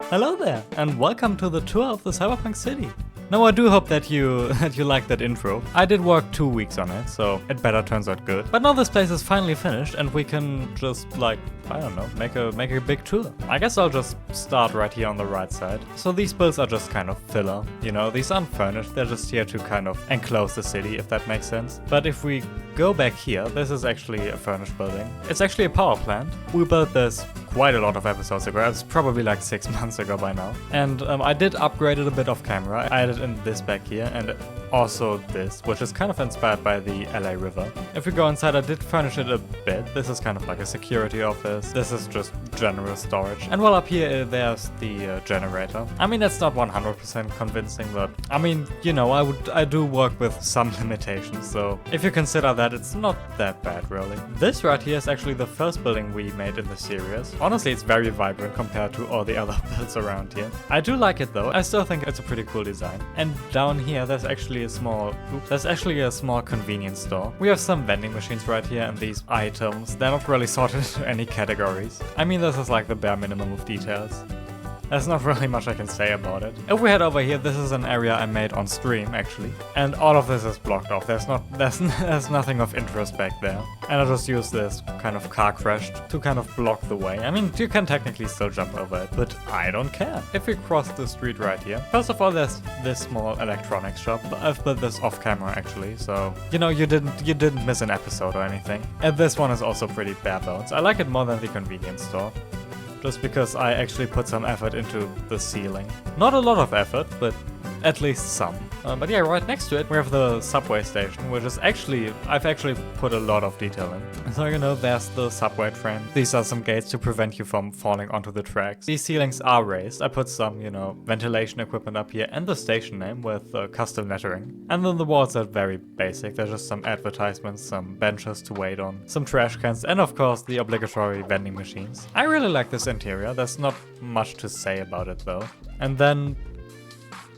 Hello there, and welcome to the tour of the Cyberpunk city. Now I do hope that you liked that intro. I did work 2 weeks on it, so it better turns out good. But now this place is finally finished and we can just like, I don't know, make a big tour. I guess I'll just start right here on the right side. So these builds are just kind of filler, you know, these aren't furnished, they're just here to kind of enclose the city, if that makes sense. But if we go back here, this is actually a furnished building. It's actually a power plant. We built this quite a lot of episodes ago. It's probably like 6 months ago by now. And I did upgrade it a bit off camera. I added in this back here and also this, which is kind of inspired by the LA River. If we go inside, I did furnish it a bit. This is kind of like a security office. This is just general storage. And while up here, there's the generator. I mean, it's not 100% convincing, but I mean, you know, I do work with some limitations. So if you consider that, it's not that bad, really. This right here is actually the first building we made in the series. Honestly, it's very vibrant compared to all the other builds around here. I do like it though. I still think it's a pretty cool design. And down here, there's actually a small convenience store. We have some vending machines right here and these items. They're not really sorted into any categories. I mean, this is like the bare minimum of details. There's not really much I can say about it. If we head over here, this is an area I made on stream, actually. And all of this is blocked off. There's nothing of interest back there. And I just use this kind of car crash to kind of block the way. I mean, you can technically still jump over it, but I don't care. If we cross the street right here, first of all, there's this small electronics shop. I've built this off camera, actually, so, you know, you didn't miss an episode or anything. And this one is also pretty bare bones. I like it more than the convenience store. Just because I actually put some effort into the ceiling. Not a lot of effort, but at least some. But yeah, right next to it, we have the subway station, which is actually, I've actually put a lot of detail in. So, you know, there's the subway train. These are some gates to prevent you from falling onto the tracks. These ceilings are raised. I put some, you know, ventilation equipment up here and the station name with custom lettering. And then the walls are very basic. There's just some advertisements, some benches to wait on, some trash cans, and of course the obligatory vending machines. I really like this interior. There's not much to say about it though. And then,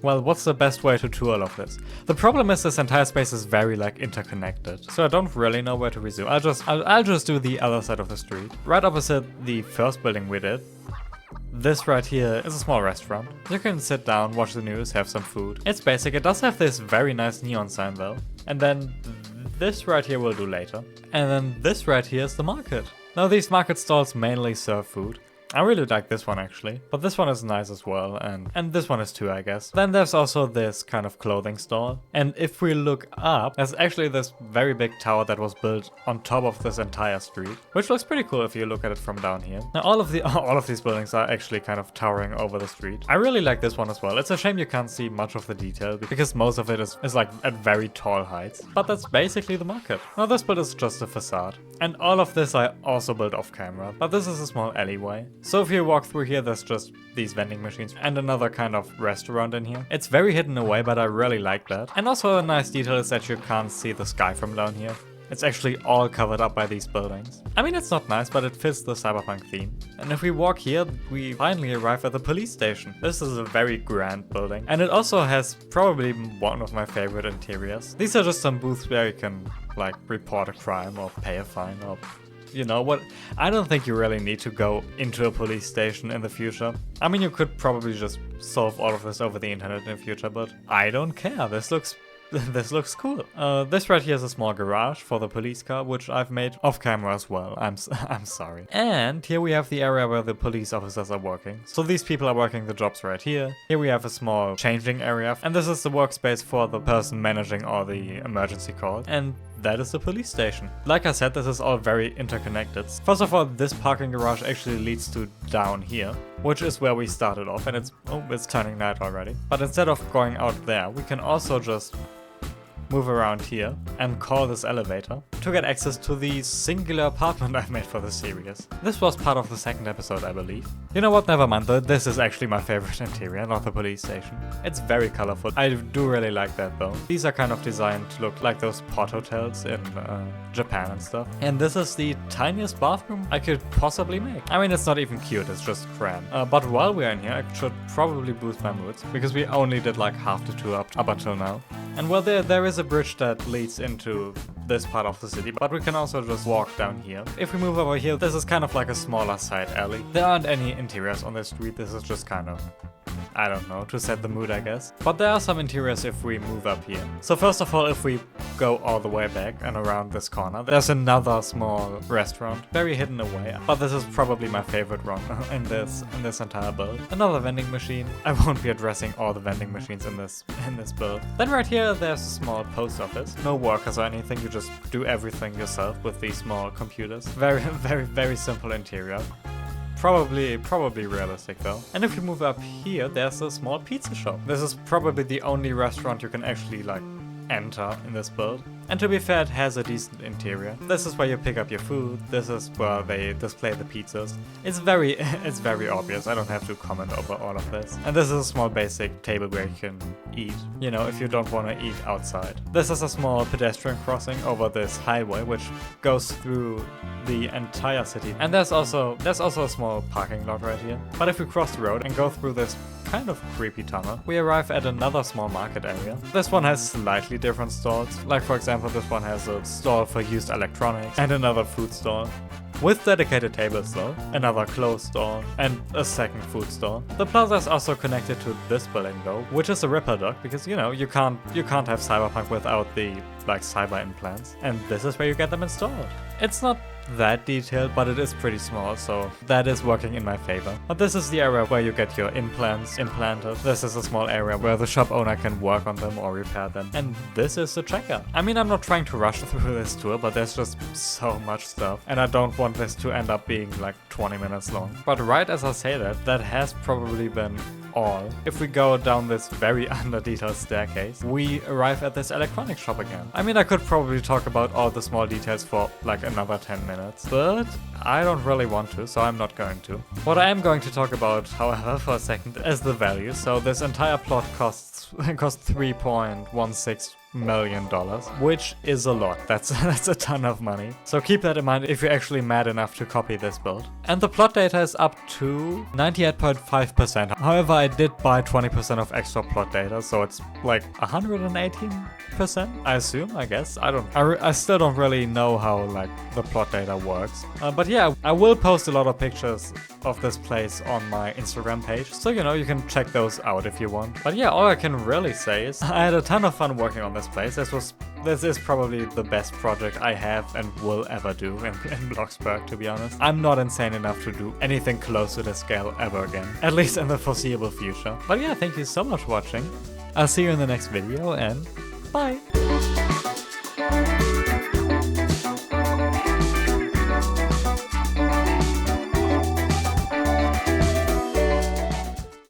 well, what's the best way to tour all of this? The problem is this entire space is very like interconnected, so I don't really know where to resume. I'll just do the other side of the street. Right opposite the first building we did. This right here is a small restaurant. You can sit down, watch the news, have some food. It's basic. It does have this very nice neon sign though. And then this right here we'll do later. And then this right here is the market. Now these market stalls mainly serve food. I really like this one actually, but this one is nice as well, and this one is too, I guess. Then there's also this kind of clothing stall, and if we look up, there's actually this very big tower that was built on top of this entire street, which looks pretty cool if you look at it from down here. Now all of these buildings are actually kind of towering over the street. I really like this one as well. It's a shame you can't see much of the detail because most of it is like at very tall heights, but that's basically the market. Now this build is just a facade, and all of this I also built off camera, but this is a small alleyway. So if you walk through here, there's just these vending machines and another kind of restaurant in here. It's very hidden away, but I really like that. And also a nice detail is that you can't see the sky from down here. It's actually all covered up by these buildings. I mean, it's not nice, but it fits the cyberpunk theme. And if we walk here, we finally arrive at the police station. This is a very grand building. And it also has probably one of my favorite interiors. These are just some booths where you can, like, report a crime or pay a fine or... You know what? I don't think you really need to go into a police station in the future. I mean, you could probably just solve all of this over the internet in the future, but I don't care. This looks cool. This right here is a small garage for the police car, which I've made off camera as well. I'm sorry. And here we have the area where the police officers are working. So these people are working the jobs right here. Here we have a small changing area, and this is the workspace for the person managing all the emergency calls. And that is the police station. Like I said, this is all very interconnected. First of all, this parking garage actually leads to down here, which is where we started off, and it's turning night already. But instead of going out there, we can also just move around here and call this elevator to get access to the singular apartment I've made for the series. This was part of the second episode, I believe. You know what, never mind though, this is actually my favorite interior, not the police station. It's very colorful. I do really like that though. These are kind of designed to look like those pot hotels in Japan and stuff. And this is the tiniest bathroom I could possibly make. I mean, it's not even cute, it's just cram. But while we're in here, I should probably boost my moods, because we only did like half the tour up until now. And well, there is a bridge that leads into this part of the city, but we can also just walk down here. If we move over here, this is kind of like a smaller side alley. There aren't any interiors on this street, this is just kind of, I don't know, to set the mood, I guess. But there are some interiors if we move up here. So first of all, if we go all the way back and around this corner, there's another small restaurant, very hidden away. But this is probably my favorite one in this entire build. Another vending machine. I won't be addressing all the vending machines in this build. Then right here, there's a small post office. No workers or anything, you just do everything yourself with these small computers. Very, very, very simple interior. Probably realistic though. And if you move up here, there's a small pizza shop. This is probably the only restaurant you can actually like enter in this build. And to be fair, it has a decent interior. This is where you pick up your food. This is where they display the pizzas. It's very obvious. I don't have to comment over all of this. And this is a small basic table where you can eat, you know, if you don't want to eat outside. This is a small pedestrian crossing over this highway, which goes through the entire city. And there's also a small parking lot right here. But if we cross the road and go through this kind of creepy tunnel, we arrive at another small market area. This one has slightly different stalls. Like for example, this one has a stall for used electronics and another food stall. With dedicated tables though, another clothes store, and a second food store. The plaza is also connected to this building though, which is a Ripple duct, because you know, you can't have Cyberpunk without the like cyber implants. And this is where you get them installed. It's not that detailed, but it is pretty small, so that is working in my favor. But this is the area where you get your implants implanted. This is a small area where the shop owner can work on them or repair them. And this is the checkout. I mean, I'm not trying to rush through this tour, but there's just so much stuff. And I don't want this to end up being like 20 minutes long. But right as I say that, that has probably been all. If we go down this very under-detailed staircase, we arrive at this electronics shop again. I mean, I could probably talk about all the small details for like another 10 minutes, but I don't really want to, so I'm not going to. What I am going to talk about, however, for a second, is the value. So this entire plot costs $3.16 million, which is a lot. That's a ton of money. So keep that in mind if you're actually mad enough to copy this build. And the plot data is up to 98.5%. However, I did buy 20% of extra plot data, so it's like 118%, I assume, I guess. I still don't really know how like the plot data works. But yeah, I will post a lot of pictures of this place on my Instagram page, so you know, you can check those out if you want. But yeah, all I can really say is I had a ton of fun working on this place. This is probably the best project I have and will ever do in Bloxburg, to be honest. I'm not insane enough to do anything close to this scale ever again, at least in the foreseeable future. But yeah, thank you so much for watching. I'll see you in the next video, and bye!